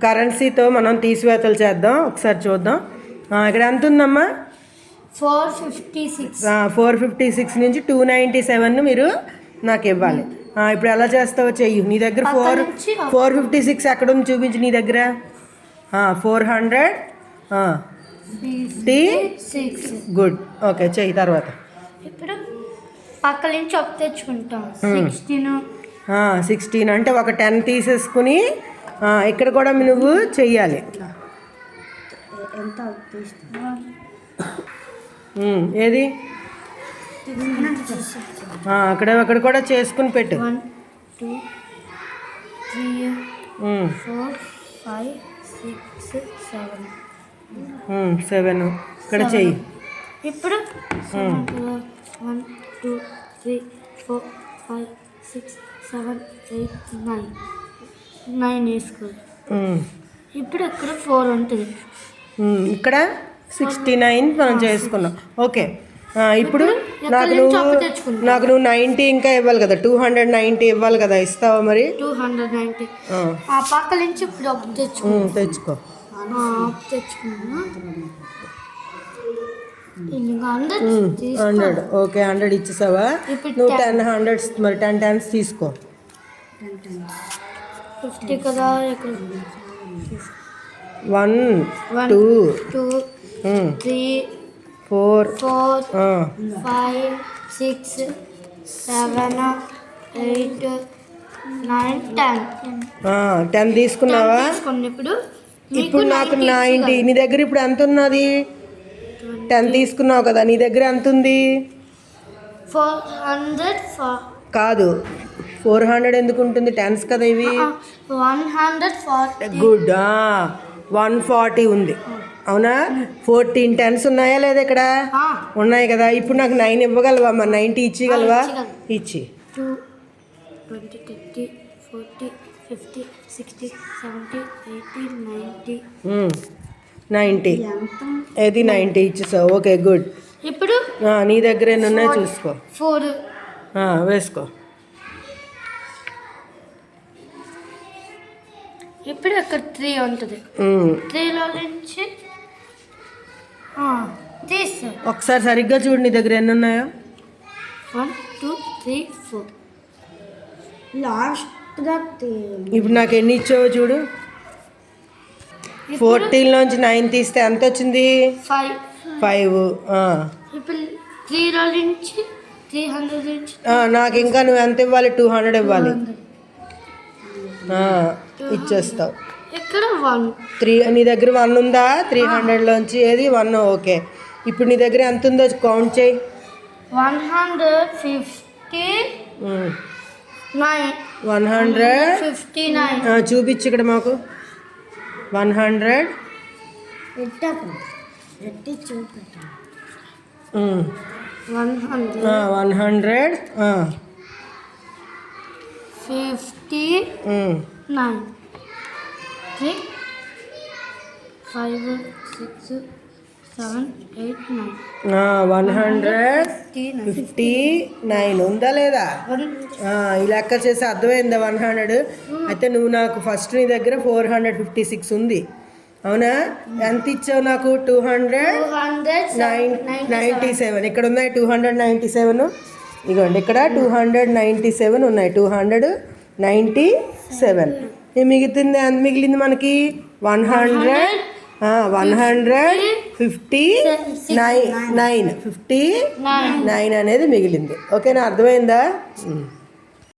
కరెన్సీతో మనం తీసివేతలు చేద్దాం. ఒకసారి చూద్దాం. ఇక్కడ ఎంత ఉందమ్మా? 456. 456 నుంచి 297 మీరు నాకు ఇవ్వాలి. ఇప్పుడు ఎలా చేస్తావో చెయ్యి. నీ దగ్గర 456 ఎక్కడ ఉంది చూపించి. నీ దగ్గర 456. గుడ్. ఓకే, చెయ్యి. తర్వాత ఇప్పుడు పక్క నుంచి ఒక తెచ్చుకుంటాం. 16 అంటే ఒక 10 తీసేసుకుని ఇక్కడ కూడా నువ్వు చెయ్యాలి. ఏది అక్కడ కూడా చేసుకుని పెట్టు. 1 2 3 4 5 6 7 ఇక్కడ చెయ్యి. ఇప్పుడు 1 2 3 4 5 6 7 8 9 వేసుకో. ఇప్పుడు ఇక్కడ 4 ఉంటుంది. ఇక్కడ 69 మనం చేసుకున్నాం. ఓకే, ఇప్పుడు నాకు నువ్వు 90 ఇంకా ఇవ్వాలి కదా. 290 ఇవ్వాలి కదా. ఇస్తావా మరి? 290 ఆ పక్క నుంచి ఇప్పుడు తెచ్చుకో. 100. ఓకే, 100 ఇచ్చేసావా? నువ్వు 10 100 మరి 10 10s తీసుకో. 50 కదా. 1 2 3 4 5 6 7 8 9 10 తీసుకున్నావా? ఇప్పుడు నాకు 90. నీ దగ్గర ఇప్పుడు ఎంత ఉన్నది? 10 తీసుకున్నావు కదా. నీ దగ్గర ఎంత ఉంది? 400 కాదు, 400 ఎందుకు ఉంటుంది? 10s కదా ఇవి. 140. గుడ్. 140 ఉంది. అవునా? 14 10s ఉన్నాయా లేదా? ఇక్కడ ఉన్నాయి కదా. ఇప్పుడు నాకు 9 ఇవ్వగలవా? మరి 90 ఇచ్చేయగలవా? ఇచ్చి 2 20 30 40 50 60 70 80 90 ఏది 90 ఇచ్చేసావు. Okay, good. ఇప్పుడు నీ దగ్గర ఎన్ని ఉన్నాయో చూసుకో. 4 వేసుకో. ఇప్పుడు అక్కడ 3 ఉంటుంది. 3లో నుంచి ఒకసారి సరిగ్గా చూడు. నీ దగ్గర ఎన్ని ఉన్నాయో. 1 2 3 4 లాస్ట్గా. ఇప్పుడు నాకు ఎన్ని ఇచ్చావో చూడు. 14 నుంచి 9 తీస్తే ఎంత వచ్చింది? 5. ఇప్పుడు 3లో నుంచి 300 నుంచి నాకు ఇంకా నువ్వు ఎంత ఇవ్వాలి? 200 ఇవ్వాలి. ఇచ్చేస్తావు. ఇక్కడ 1 3. నీ దగ్గర 1 ఉందా? 300లోంచి ఏది 1? ఓకే, ఇప్పుడు నీ దగ్గర ఎంత ఉందో కౌంట్ చేయి. 159 చూపించు ఇక్కడ మాకు. 100 59 3 5 6 7 8 9 159 ఉందా లేదా? ఈ లెక్క చేసి అర్థమైందా? 100. అయితే నువ్వు నాకు ఫస్ట్ నీ దగ్గర 456 ఉంది. అవునా? ఎంత ఇచ్చావు నాకు? 297. ఇక్కడ ఉన్నాయి 297. ఇదిగోండి, ఇక్కడ 297 ఉన్నాయి. 297. మిగిలింది ఎంత మిగిలింది మనకి? 159 అనేది మిగిలింది. ఓకేనా? అర్థమైందా?